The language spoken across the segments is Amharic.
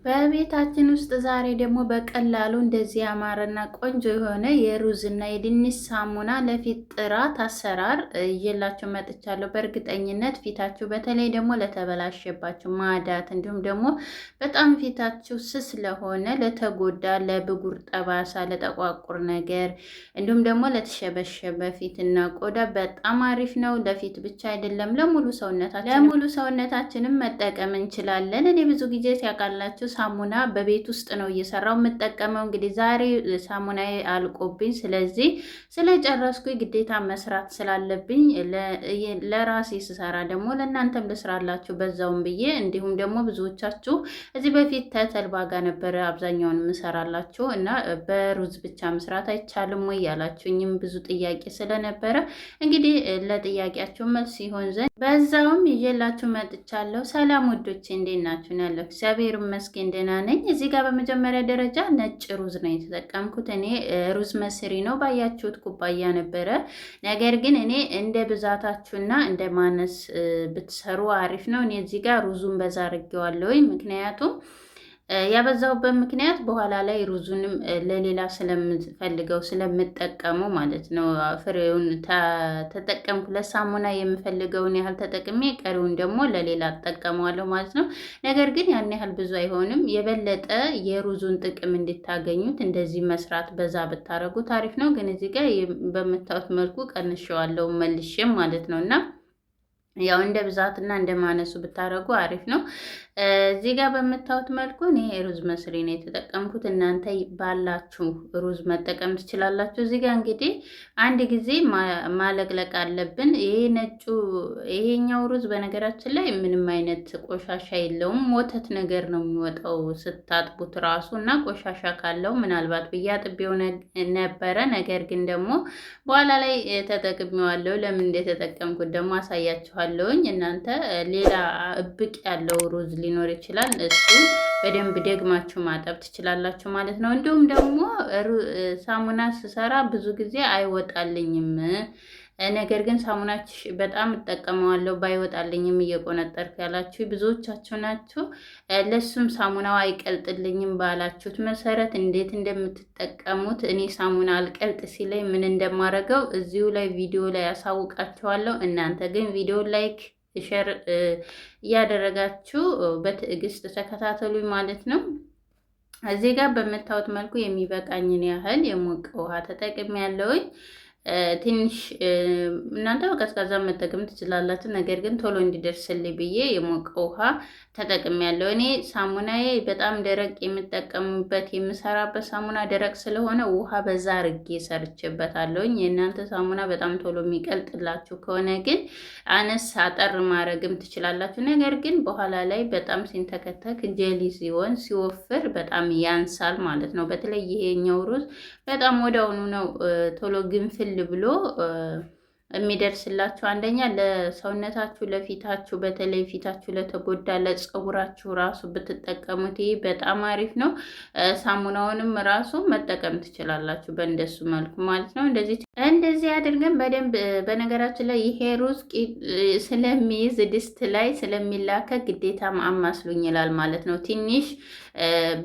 በቤታችን ውስጥ ዛሬ ደግሞ በቀላሉ እንደዚህ ያማረና ቆንጆ የሆነ የሩዝና የድንች ሳሙና ለፊት ጥራት አሰራር እየላችሁ መጥቻለሁ። በእርግጠኝነት ፊታችሁ በተለይ ደግሞ ለተበላሸባችሁ ማዳት፣ እንዲሁም ደግሞ በጣም ፊታችሁ ስስ ለሆነ ለተጎዳ፣ ለብጉር ጠባሳ፣ ለጠቋቁር ነገር እንዲሁም ደግሞ ለተሸበሸበ ፊትና ቆዳ በጣም አሪፍ ነው። ለፊት ብቻ አይደለም ለሙሉ ሰውነታችንም መጠቀም እንችላለን። እኔ ብዙ ጊዜ ሲያውቃላችሁ ሳሙና በቤት ውስጥ ነው እየሰራው የምጠቀመው። እንግዲህ ዛሬ ሳሙናዬ አልቆብኝ፣ ስለዚህ ስለጨረስኩኝ ግዴታ መስራት ስላለብኝ ለራሴ ስሰራ ደግሞ ለእናንተም ልስራላችሁ በዛውም ብዬ። እንዲሁም ደግሞ ብዙዎቻችሁ እዚህ በፊት ተተልባ ጋር ነበረ አብዛኛውን ምሰራላችሁ እና በሩዝ ብቻ መስራት አይቻልም ወይ ያላችሁኝም ብዙ ጥያቄ ስለነበረ እንግዲህ ለጥያቄያችሁ መልስ ይሆን ዘንድ በዛውም ይዤላችሁ መጥቻለሁ። ሰላም ወዶቼ እንዴት ናችሁ? ያለው እግዚአብሔር ይመስገን ደህና ነኝ። እዚህ ጋር በመጀመሪያ ደረጃ ነጭ ሩዝ ነው የተጠቀምኩት። እኔ ሩዝ መስሪ ነው ባያችሁት ኩባያ ነበረ። ነገር ግን እኔ እንደ ብዛታችሁና እንደ ማነስ ብትሰሩ አሪፍ ነው። እኔ እዚህ ጋር ሩዙን በዛ አድርጌዋለሁኝ። ምክንያቱም ያበዛውበት ምክንያት በኋላ ላይ ሩዙንም ለሌላ ስለምፈልገው ስለምጠቀመው ማለት ነው። ፍሬውን ተጠቀምኩ ለሳሙና የምፈልገውን ያህል ተጠቅሜ ቀሪውን ደግሞ ለሌላ እጠቀመዋለሁ ማለት ነው። ነገር ግን ያን ያህል ብዙ አይሆንም። የበለጠ የሩዙን ጥቅም እንድታገኙት እንደዚህ መስራት በዛ ብታረጉት አሪፍ ነው። ግን እዚህ ጋር በምታዩት መልኩ ቀንሼዋለሁ መልሼም ማለት ነው እና ያው እንደ ብዛትና እንደ ማነሱ ብታረጉ አሪፍ ነው። እዚህ ጋር በምታዩት መልኩ እኔ ሩዝ መስሪ ነው የተጠቀምኩት። እናንተ ባላችሁ ሩዝ መጠቀም ትችላላችሁ። እዚህ ጋር እንግዲህ አንድ ጊዜ ማለቅለቅ አለብን። ይሄኛው ሩዝ በነገራችን ላይ ምንም አይነት ቆሻሻ የለውም። ወተት ነገር ነው የሚወጣው ስታጥቡት ራሱ እና ቆሻሻ ካለው ምናልባት ብያጥቤው ነበረ። ነገር ግን ደግሞ በኋላ ላይ ተጠቅሜዋለሁ። ለምን እንደተጠቀምኩት ደግሞ አሳያችኋለሁኝ። እናንተ ሌላ እብቅ ያለው ሩዝ ሊኖር ይችላል። እሱ በደንብ ደግማችሁ ማጠብ ትችላላችሁ ማለት ነው። እንዲሁም ደግሞ ሳሙና ስሰራ ብዙ ጊዜ አይወጣልኝም። ነገር ግን ሳሙናች በጣም እጠቀመዋለሁ ባይወጣልኝም እየቆነጠርኩ ያላችሁ ብዙዎቻችሁ ናችሁ። ለሱም ሳሙናው አይቀልጥልኝም ባላችሁት መሰረት እንዴት እንደምትጠቀሙት እኔ ሳሙና አልቀልጥ ሲለኝ ምን እንደማረገው እዚሁ ላይ ቪዲዮ ላይ ያሳውቃችኋለሁ። እናንተ ግን ቪዲዮ ላይክ ሸር እያደረጋችሁ በትዕግስት ተከታተሉኝ ማለት ነው። እዚህ ጋር በምታዩት መልኩ የሚበቃኝን ያህል የሞቀ ውሃ ተጠቅሜያለሁኝ። ትንሽ እናንተ በቀዝቃዛ መጠቀም ትችላላችሁ። ነገር ግን ቶሎ እንዲደርስልኝ ብዬ የሞቀ ውሃ ተጠቅሜያለሁ። እኔ ሳሙናዬ በጣም ደረቅ የምጠቀምበት የምሰራበት ሳሙና ደረቅ ስለሆነ ውሃ በዛ አርጌ ሰርቼበታለሁኝ። የእናንተ ሳሙና በጣም ቶሎ የሚቀልጥላችሁ ከሆነ ግን አነስ አጠር ማድረግም ትችላላችሁ። ነገር ግን በኋላ ላይ በጣም ሲንተከተክ ጀሊ ሲሆን ሲወፍር በጣም ያንሳል ማለት ነው። በተለይ ይሄኛው ሩዝ በጣም ወዲያውኑ ነው ቶሎ ግንፍል ብሎ የሚደርስላችሁ። አንደኛ ለሰውነታችሁ፣ ለፊታችሁ፣ በተለይ ፊታችሁ ለተጎዳ ለፀጉራችሁ ራሱ ብትጠቀሙት ይሄ በጣም አሪፍ ነው። ሳሙናውንም ራሱ መጠቀም ትችላላችሁ በእንደሱ መልኩ ማለት ነው። እንደዚህ አድርገን በደንብ በነገራችን ላይ ይሄ ሩዝ ስለሚይዝ ድስት ላይ ስለሚላከ ግዴታ አማስሉኝ ይላል ማለት ነው። ትንሽ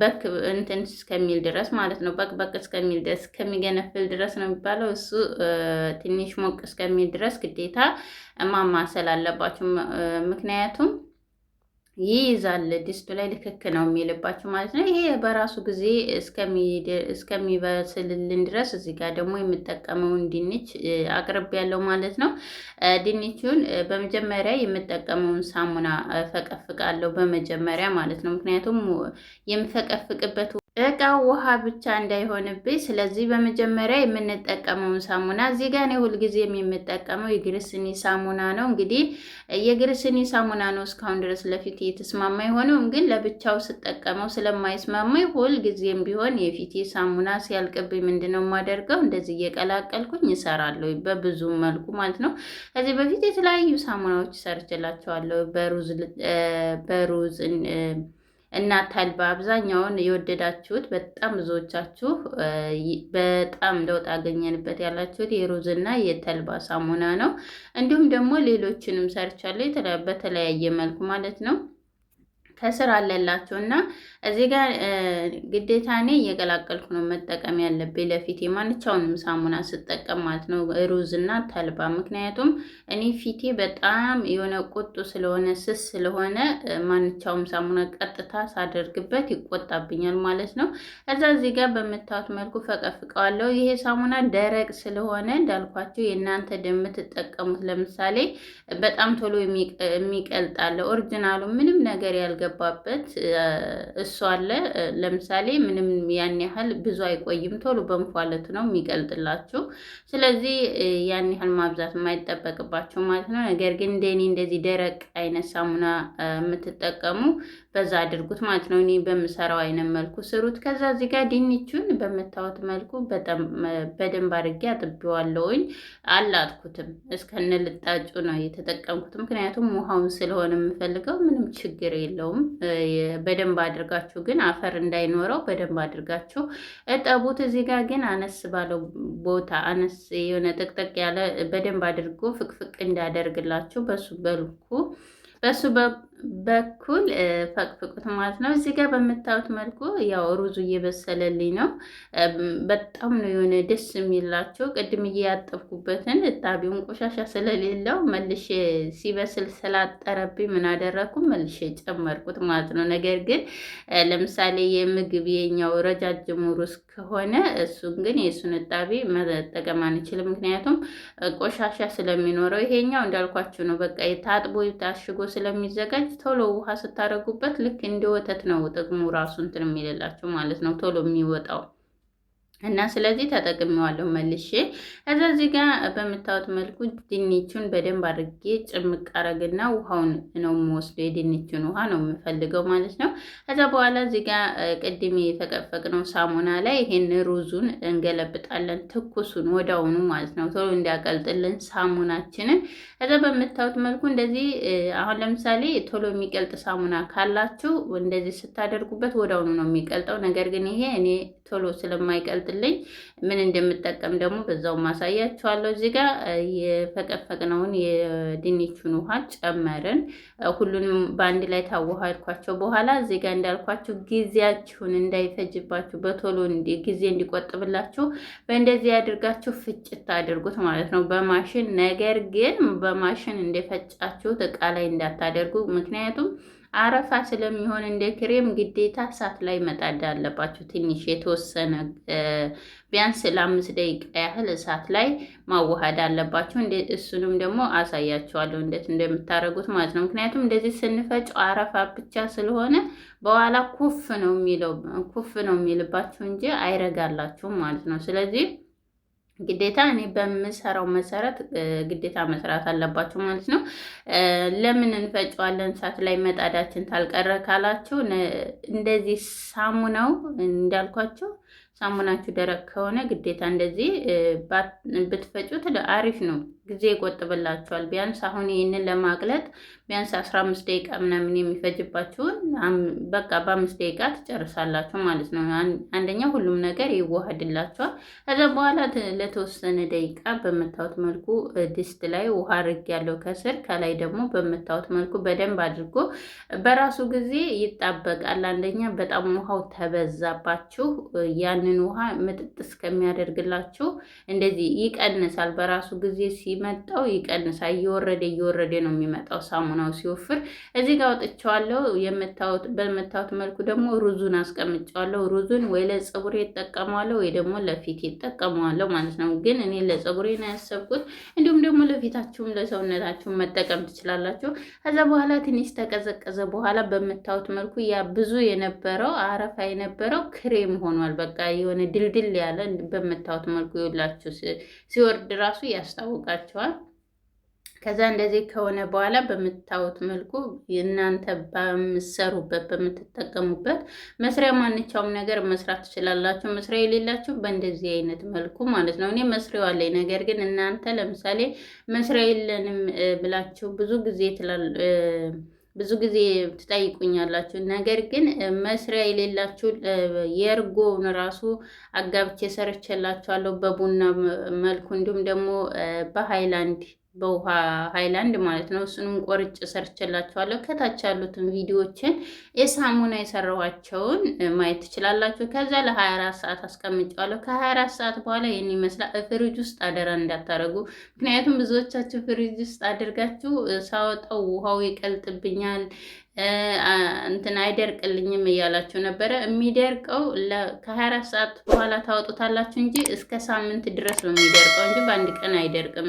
በክ እንትን እስከሚል ድረስ ማለት ነው። በቅ እስከሚል ድረስ እስከሚገነፍል ድረስ ነው የሚባለው። እሱ ትንሽ ሞቅ እስከሚል ድረስ ግዴታ ማማሰል አለባችሁ። ምክንያቱም ይይዛል ድስቱ ላይ ልክክ ነው የሚልባችሁ ማለት ነው። ይሄ በራሱ ጊዜ እስከሚበስልልን ድረስ እዚህ ጋር ደግሞ የምጠቀመውን ድንች አቅርቤ ያለው ማለት ነው። ድንቹን በመጀመሪያ የምጠቀመውን ሳሙና ፈቀፍቃለሁ በመጀመሪያ ማለት ነው። ምክንያቱም የምፈቀፍቅበት እቃው ውሃ ብቻ እንዳይሆንብኝ። ስለዚህ በመጀመሪያ የምንጠቀመውን ሳሙና እዚህ ጋር ነው ሁልጊዜም የምጠቀመው የግሪሲኒ ሳሙና ነው። እንግዲህ የግሪሲኒ ሳሙና ነው እስካሁን ድረስ ለፊት የተስማማ የሆነውም፣ ግን ለብቻው ስጠቀመው ስለማይስማማኝ ሁልጊዜም ቢሆን የፊቴ ሳሙና ሲያልቅብኝ ምንድነው የማደርገው እንደዚህ እየቀላቀልኩኝ እሰራለሁ በብዙ መልኩ ማለት ነው። ከዚህ በፊት የተለያዩ ሳሙናዎች ሰርችላቸዋለሁ በሩዝ እና ተልባ አብዛኛውን የወደዳችሁት በጣም ብዙዎቻችሁ በጣም ለውጥ አገኘንበት ያላችሁት የሩዝና የተልባ ሳሙና ነው። እንዲሁም ደግሞ ሌሎችንም ሰርቻለሁ በተለያየ መልኩ ማለት ነው። ከስር አለላቸው እና እዚህ ጋር ግዴታ እኔ እየቀላቀልኩ ነው መጠቀም ያለብኝ ለፊቴ ማንኛውንም ሳሙና ስጠቀም ማለት ነው፣ ሩዝ እና ተልባ። ምክንያቱም እኔ ፊቴ በጣም የሆነ ቁጡ ስለሆነ ስስ ስለሆነ ማንኛውም ሳሙና ቀጥታ ሳደርግበት ይቆጣብኛል ማለት ነው። እዛ እዚህ ጋር በምታዩት መልኩ ፈቀፍቀዋለሁ። ይሄ ሳሙና ደረቅ ስለሆነ እንዳልኳቸው የእናንተ የምትጠቀሙት ለምሳሌ በጣም ቶሎ የሚቀልጣለ ኦሪጂናሉ ምንም ነገር ያልገባበት እሱ አለ። ለምሳሌ ምንም ያን ያህል ብዙ አይቆይም፣ ቶሎ በንፏለት ነው የሚቀልጥላችሁ። ስለዚህ ያን ያህል ማብዛት የማይጠበቅባቸው ማለት ነው። ነገር ግን እንደኔ እንደዚህ ደረቅ አይነት ሳሙና የምትጠቀሙ በዛ አድርጉት ማለት ነው። እኔ በምሰራው አይነት መልኩ ስሩት። ከዛ እዚህ ጋር ድንቹን በምታዩት መልኩ በደንብ አድርጌ አጥቤዋለሁኝ። አላጥኩትም፣ እስከነ ልጣጩ ነው የተጠቀምኩት። ምክንያቱም ውሃውን ስለሆነ የምፈልገው ምንም ችግር የለውም። በደንብ አድርጋችሁ ግን አፈር እንዳይኖረው በደንብ አድርጋችሁ እጠቡት። እዚህ ጋር ግን አነስ ባለው ቦታ አነስ የሆነ ጥቅጥቅ ያለ በደንብ አድርጎ ፍቅፍቅ እንዳደርግላችሁ በሱ በኩል ፈቅፍቁት ማለት ነው። እዚህ ጋር በምታዩት መልኩ ያው ሩዙ እየበሰለልኝ ነው። በጣም ነው የሆነ ደስ የሚላቸው። ቅድም እያጠብኩበትን እጣቢውን ቆሻሻ ስለሌለው መልሼ ሲበስል ስላጠረብኝ ምን አደረኩ መልሼ ጨመርኩት ማለት ነው። ነገር ግን ለምሳሌ የምግብ የኛው ረጃጅሙ ሩዝ ከሆነ እሱን ግን የእሱን እጣቢ መጠቀም አንችልም፣ ምክንያቱም ቆሻሻ ስለሚኖረው። ይሄኛው እንዳልኳችሁ ነው፣ በቃ ታጥቦ ታሽጎ ስለሚዘጋጅ ቶሎ ውሃ ስታደርጉበት ልክ እንደ ወተት ነው ጥቅሙ ራሱ እንትን የሚልላችሁ ማለት ነው፣ ቶሎ የሚወጣው እና ስለዚህ ተጠቅሜዋለሁ መልሼ። ከዛ እዚህ ጋር በምታዩት መልኩ ድንቹን በደንብ አድርጌ ጭምቅ አረግና ውሃውን ነው የምወስደው፣ የድንቹን ውሃ ነው የምፈልገው ማለት ነው። ከዛ በኋላ እዚህ ጋር ቅድም የፈቀፈቅነው ሳሙና ላይ ይሄን ሩዙን እንገለብጣለን፣ ትኩሱን ወዳውኑ ማለት ነው፣ ቶሎ እንዲያቀልጥልን ሳሙናችንን። ከዛ በምታዩት መልኩ እንደዚህ አሁን ለምሳሌ ቶሎ የሚቀልጥ ሳሙና ካላችሁ እንደዚህ ስታደርጉበት ወዳውኑ ነው የሚቀልጠው። ነገር ግን ይሄ እኔ ቶሎ ስለማይቀልጥልኝ ምን እንደምጠቀም ደግሞ በዛው ማሳያችኋለሁ። እዚህ ጋር የፈቀፈቅነውን የድንቹን ውሃ ጨመርን። ሁሉንም በአንድ ላይ ታዋሃድኳቸው በኋላ እዚህ ጋር እንዳልኳችሁ ጊዜያችሁን እንዳይፈጅባችሁ በቶሎ ጊዜ እንዲቆጥብላችሁ በእንደዚህ ያድርጋችሁ ፍጭት አድርጉት ማለት ነው በማሽን። ነገር ግን በማሽን እንደፈጫችሁት እቃ ላይ እንዳታደርጉ፣ ምክንያቱም አረፋ ስለሚሆን እንደ ክሬም ግዴታ እሳት ላይ መጣድ አለባችሁ። ትንሽ የተወሰነ ቢያንስ ለ5 ደቂቃ ያህል እሳት ላይ ማዋሃድ አለባችሁ። እሱንም ደግሞ አሳያችኋለሁ እንዴት እንደምታደርጉት ማለት ነው። ምክንያቱም እንደዚህ ስንፈጭ አረፋ ብቻ ስለሆነ በኋላ ኩፍ ነው የሚልባችሁ እንጂ አይረጋላችሁም ማለት ነው። ስለዚህ ግዴታ እኔ በምሰራው መሰረት ግዴታ መስራት አለባችሁ ማለት ነው። ለምን እንፈጨዋለን እሳት ላይ መጣዳችን ታልቀረ ካላችሁ እንደዚህ ሳሙናው እንዳልኳችሁ ሳሙናችሁ ደረቅ ከሆነ ግዴታ እንደዚህ ብትፈጩት አሪፍ ነው፣ ጊዜ ይቆጥብላችኋል። ቢያንስ አሁን ይህንን ለማቅለጥ ቢያንስ 15 ደቂቃ ምናምን የሚፈጅባችሁን በቃ በ5 ደቂቃ ትጨርሳላችሁ ማለት ነው። አንደኛ ሁሉም ነገር ይዋሃድላችኋል። ከዛ በኋላ ለተወሰነ ደቂቃ በምታዩት መልኩ ድስት ላይ ውሃ አድርግ ያለው ከስር፣ ከላይ ደግሞ በምታዩት መልኩ በደንብ አድርጎ በራሱ ጊዜ ይጣበቃል። አንደኛ በጣም ውሃው ተበዛባችሁ ያንን ውሃ ምጥጥ እስከሚያደርግላችሁ እንደዚህ ይቀንሳል። በራሱ ጊዜ ሲመጣው ይቀንሳል። እየወረደ ነው የሚመጣው ሳሙናው ሲወፍር። እዚህ ጋር አውጥቼዋለሁ። በምታዩት መልኩ ደግሞ ሩዙን አስቀምጬዋለሁ። ሩዙን ወይ ለፀጉሬ እጠቀመዋለሁ ወይ ደግሞ ለፊቴ እጠቀመዋለሁ ማለት ነው። ግን እኔ ለፀጉሬ ነው ያሰብኩት። እንዲሁም ደግሞ ለፊታችሁም ለሰውነታችሁም መጠቀም ትችላላችሁ። ከዛ በኋላ ትንሽ ተቀዘቀዘ በኋላ በምታዩት መልኩ ያ ብዙ የነበረው አረፋ የነበረው ክሬም ሆኗል። በቃ የሆነ ድልድል ያለ በምታዩት መልኩ ይውላችሁ ሲወርድ ራሱ ያስታውቃቸዋል። ከዛ እንደዚህ ከሆነ በኋላ በምታዩት መልኩ እናንተ በምትሰሩበት በምትጠቀሙበት መስሪያ ማንኛውም ነገር መስራት ትችላላችሁ። መስሪያ የሌላችሁ በእንደዚህ አይነት መልኩ ማለት ነው። እኔ መስሪያው አለኝ። ነገር ግን እናንተ ለምሳሌ መስሪያ የለንም ብላችሁ ብዙ ጊዜ ትጠይቁኛላችሁ። ነገር ግን መስሪያ የሌላችሁ የእርጎውን ራሱ አጋብቼ ሰርቼላችኋለሁ በቡና መልኩ፣ እንዲሁም ደግሞ በሃይላንድ በውሃ ሃይላንድ ማለት ነው። እሱንም ቆርጭ ሰርችላችኋለሁ። ከታች ያሉትን ቪዲዮዎችን የሳሙና የሰራኋቸውን ማየት ትችላላችሁ። ከዛ ለ24 ሰዓት አስቀምጫለሁ። ከ24 ሰዓት በኋላ ይህን ይመስላል። ፍሪጅ ውስጥ አደራ እንዳታረጉ። ምክንያቱም ብዙዎቻችሁ ፍሪጅ ውስጥ አድርጋችሁ ሳወጣው ውሃው ይቀልጥብኛል እንትን አይደርቅልኝም እያላችሁ ነበረ። የሚደርቀው ከ24 ሰዓት በኋላ ታወጡታላችሁ እንጂ እስከ ሳምንት ድረስ ነው የሚደርቀው እንጂ በአንድ ቀን አይደርቅም።